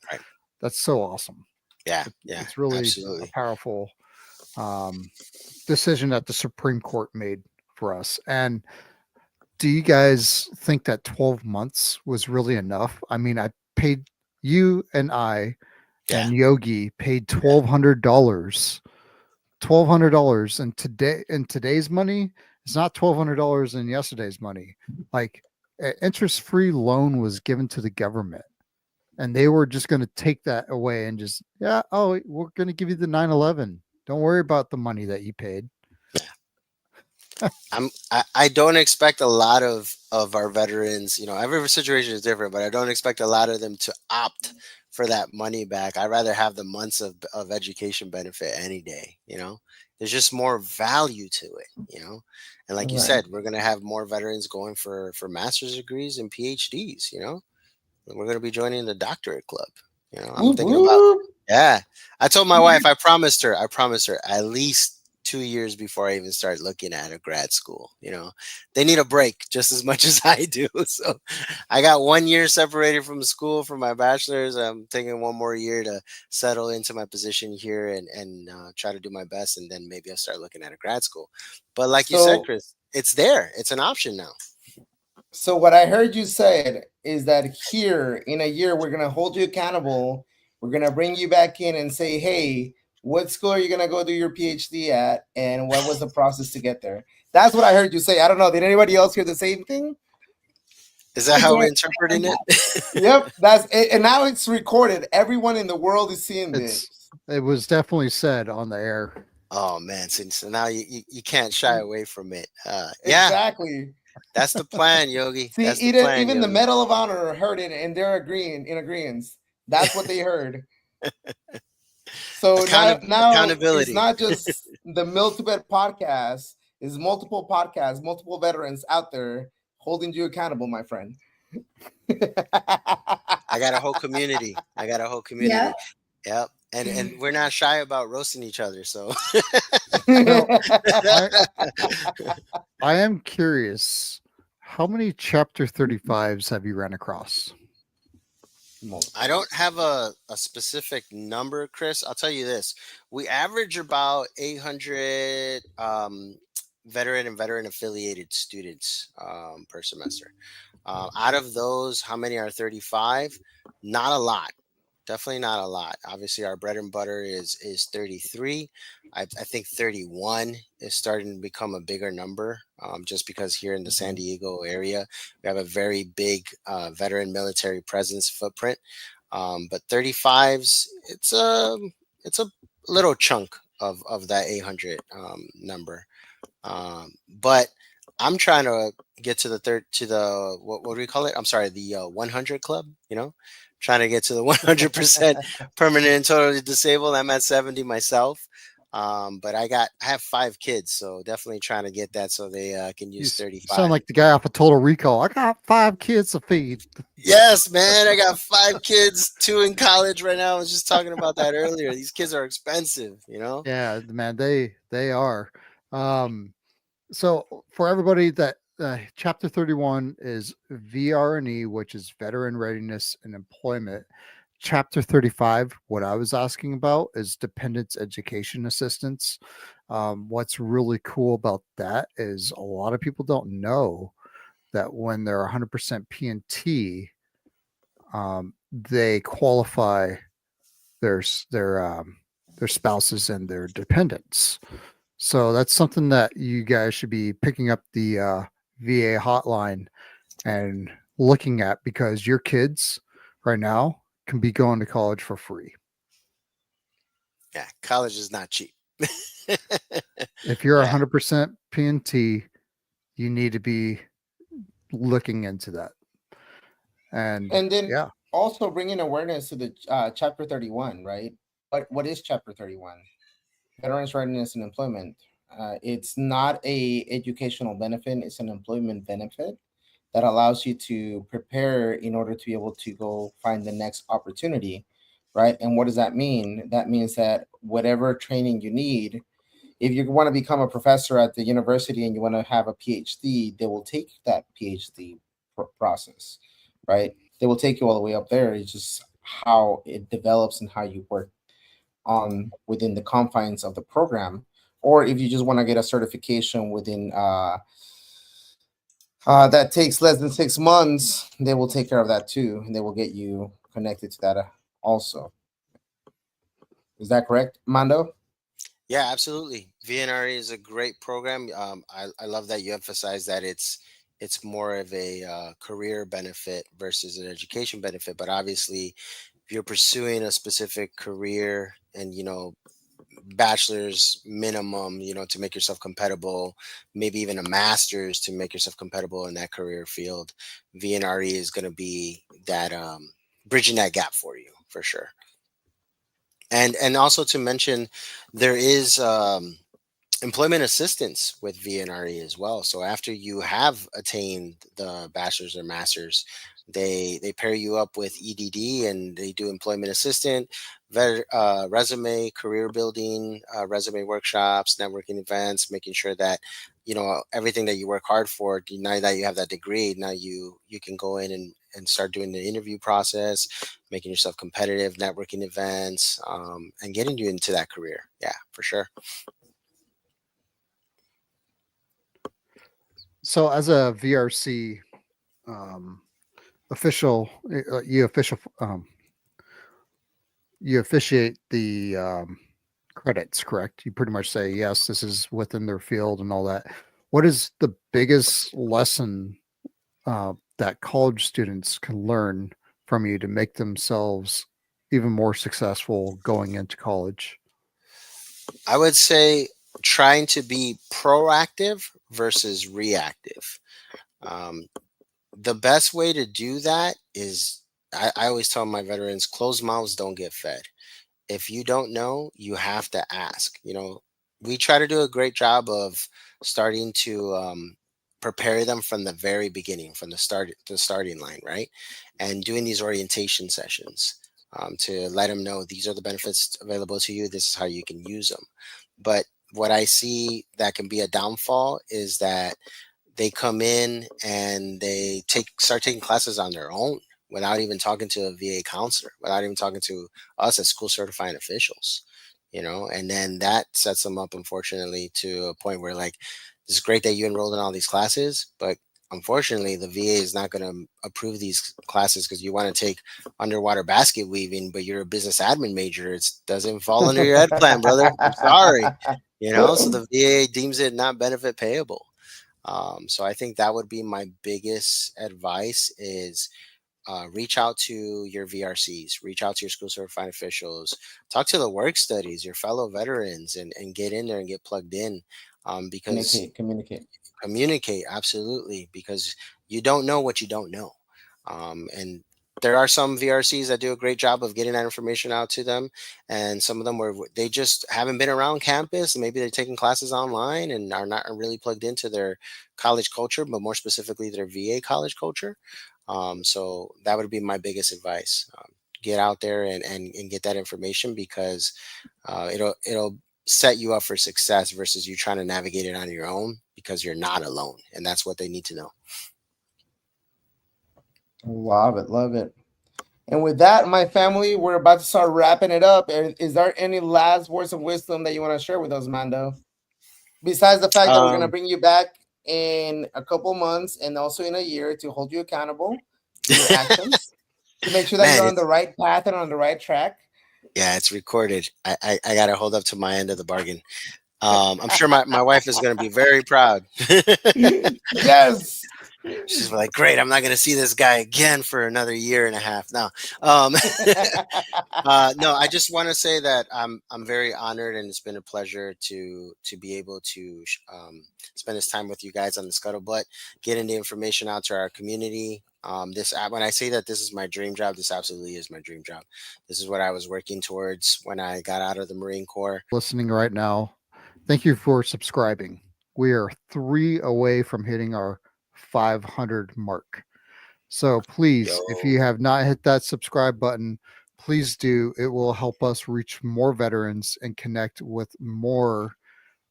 B: Right.
D: that's so awesome.
B: Yeah, yeah,
D: It's really a
B: absolutely.
D: powerful um, decision that the Supreme Court made for us. And do you guys think that 12 months was really enough? I mean, I paid you and I
B: Yeah,
D: and Yogi paid $1,200. $1,200 and in today's money, it's not $1,200 in yesterday's money. Like an interest-free loan was given to the government and they were just going to take that away and just, yeah, oh, we're going to give you the 9/11. Don't worry about the money that you paid.
B: I don't expect a lot of our veterans. Every situation is different, but I don't expect a lot of them to opt for that money back. I'd rather have the months of education benefit any day. There's just more value to it. And like you
A: Right.
B: said, we're gonna have more veterans going for master's degrees and PhDs. And we're gonna be joining the doctorate club. I'm
A: Whoop,
B: thinking about.
A: whoop.
B: Yeah, I told my wife. I promised her at least 2 years before I even start looking at a grad school. They need a break just as much as I do. So I got 1 year separated from school for my bachelor's. I'm taking one more year to settle into my position here and try to do my best, and then maybe I'll start looking at a grad school. But like you said,
A: So
B: Chris, it's there. It's an option now.
A: So what I heard you said is that here in a year we're gonna hold you accountable. We're gonna bring you back in and say, "Hey, what school are you gonna go do your PhD at, and what was the process to get there?" That's what I heard you say. I don't know. Did anybody else hear the same thing?
B: Is that how we're interpreting it?
A: Yep, that's it. And now it's recorded. Everyone in the world is seeing this.
D: It was definitely said on the air.
B: Oh man, so now you can't shy away from it. Yeah,
A: Exactly.
B: that's the plan, Yogi.
A: See,
B: That's the plan,
A: even the
B: Yogi.
A: Medal of Honor heard it, and they're agreeing in agreement. That's what they heard. So now it's
B: Accountability.
A: not just the Mill to Bed podcast. It's multiple podcasts, multiple veterans out there holding you accountable, my friend.
B: I got a whole community.
C: Yeah.
B: Yep. And we're not shy about roasting each other. So
D: Well, I I am curious. How many chapter 35s have you ran across?
B: I don't have a specific number, Chris. I'll tell you this. We average about 800 veteran and veteran affiliated students per semester. Out of those, how many are 35? Not a lot. Definitely not a lot. Obviously, our bread and butter is 33. I think 31 is starting to become a bigger number, just because here in the San Diego area, we have a very big veteran military presence footprint. But 35s, it's a little chunk of that 800 number. But I'm trying to get to the what do we call it? I'm sorry, the 100 club. Trying to get to the 100% permanent and totally disabled. I'm at 70 myself. But I have 5 kids, so definitely trying to get that so they can
D: You
B: use
D: sound
B: 35.
D: like the guy off of Total Recall. I got 5 kids to feed.
B: Yes, man. I got 5 kids, 2 in college right now. I was just talking about that earlier. These kids are expensive.
D: Yeah, man, they are. So for everybody that chapter 31 is VRNE, which is veteran readiness and employment. Chapter 35, what I was asking about is dependents education assistance. What's really cool about that is a lot of people don't know that when they're 100% PNT, they qualify their their spouses and their dependents. So that's something that you guys should be picking up the VA hotline and looking at, because your kids right now can be going to college for free.
B: Yeah, college is not cheap.
D: If you're
B: Yeah.
D: 100% PNT, you need to be looking into that. And
A: And then
D: yeah,
A: also bringing awareness to the chapter 31, right? What is chapter 31? Veterans readiness and employment. It's not a educational benefit; it's an employment benefit that allows you to prepare in order to be able to go find the next opportunity, right? And what does that mean? That means that whatever training you need, if you want to become a professor at the university and you want to have a PhD, they will take that PhD process, right? They will take you all the way up there. It's just how it develops and how you work on within the confines of the program. Or if you just want to get a certification within that takes less than 6 months, they will take care of that too, and they will get you connected to that also. Is that correct, Mando?
B: Yeah, absolutely. VNRE is a great program. I love that you emphasize that it's more of a career benefit versus an education benefit. But obviously, if you're pursuing a specific career and bachelor's minimum, to make yourself compatible, maybe even a master's to make yourself compatible in that career field, VNRE is going to be that bridging that gap for you for sure. And also to mention, there is employment assistance with VNRE as well. So after you have attained the bachelor's or master's, they pair you up with EDD and they do employment assistant, resume, career building, resume workshops, networking events, making sure that everything that you work hard for. Now that you have that degree, now you can go in and start doing the interview process, making yourself competitive, networking events, and getting you into that career. Yeah, for sure.
D: So, as a VRC um, official, you officiate the credits, correct? You pretty much say yes, this is within their field and all that. What is the biggest lesson that college students can learn from you to make themselves even more successful going into college?
B: I would say trying to be proactive versus reactive. Um, the best way to do that is I always tell my veterans, closed mouths don't get fed. If you don't know, you have to ask. We try to do a great job of starting to prepare them from the very beginning, from the starting line, right? And doing these orientation sessions to let them know these are the benefits available to you. This is how you can use them. But what I see that can be a downfall is that they come in and they start taking classes on their own without even talking to a VA counselor, without even talking to us as school certifying officials, and then that sets them up, unfortunately, to a point where like, it's great that you enrolled in all these classes, but unfortunately the VA is not going to approve these classes because you want to take underwater basket weaving, but you're a business admin major. It doesn't fall under your ed plan, brother. I'm sorry. So the VA deems it not benefit payable. So I think that would be my biggest advice is reach out to your VRCs, reach out to your school certified officials, talk to the work studies, your fellow veterans, and get in there and get plugged in. Because communicate, absolutely, because you don't know what you don't know. And there are some VRCs that do a great job of getting that information out to them, and some of them where they just haven't been around campus. Maybe they're taking classes online and are not really plugged into their college culture, but more specifically their VA college culture. So that would be my biggest advice. Get out there and get that information because it'll set you up for success versus you trying to navigate it on your own because you're not alone. And that's what they need to know.
A: Love it, love it. And with that, my family, we're about to start wrapping it up. Is there any last words of wisdom that you want to share with us, Mando? Besides the fact that we're going to
B: Um,
A: bring you back in a couple months and also in a year to hold you accountable to your actions, to make sure that
B: Man,
A: you're on the right path and on the right track.
B: yeah, it's recorded. I got to hold up to my end of the bargain. I'm sure my wife is going to be very proud.
A: Yes.
B: She's like, great, I'm not going to see this guy again for another year and a half. No, um, no, I just want to say that I'm very honored, and it's been a pleasure to be able to spend this time with you guys on the Scuttlebutt, getting the information out to our community. This when I say that this is my dream job, this absolutely is my dream job. This is what I was working towards when I got out of the Marine Corps.
D: Listening right now, thank you for subscribing. We are 3 away from hitting our 500 mark. So please, if you
B: Yo.
D: have not hit that subscribe button, please do. It will help us reach more veterans and connect with more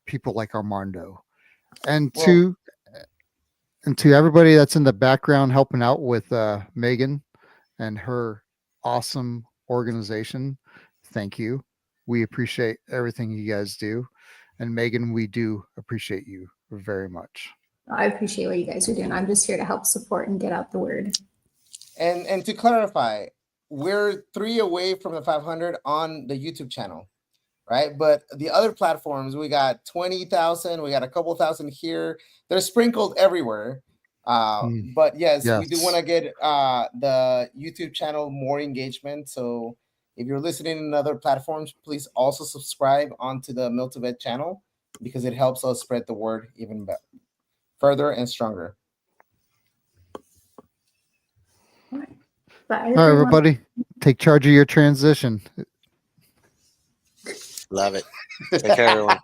D: people like Armando. And
A: Well,
D: to everybody that's in the background helping out with Megan and her awesome organization, thank you. We appreciate everything you guys do. And Megan, we do appreciate you very much.
C: I appreciate what you guys are doing. I'm just here to help support and get out the word.
A: and to clarify, we're 3 away from the 500 on the YouTube channel, right? But the other platforms, we got 20,000, we got a couple thousand here. They're sprinkled everywhere.
D: Mm,
A: But yes, we do want
D: yes.
A: to get the YouTube channel more engagement. So if you're listening in other platforms, please also subscribe onto the Miltivet channel because it helps us spread the word even further and stronger.
C: Bye,
D: All right,
C: everyone.
D: everybody, take charge of your transition.
B: Love it. Take care, everyone.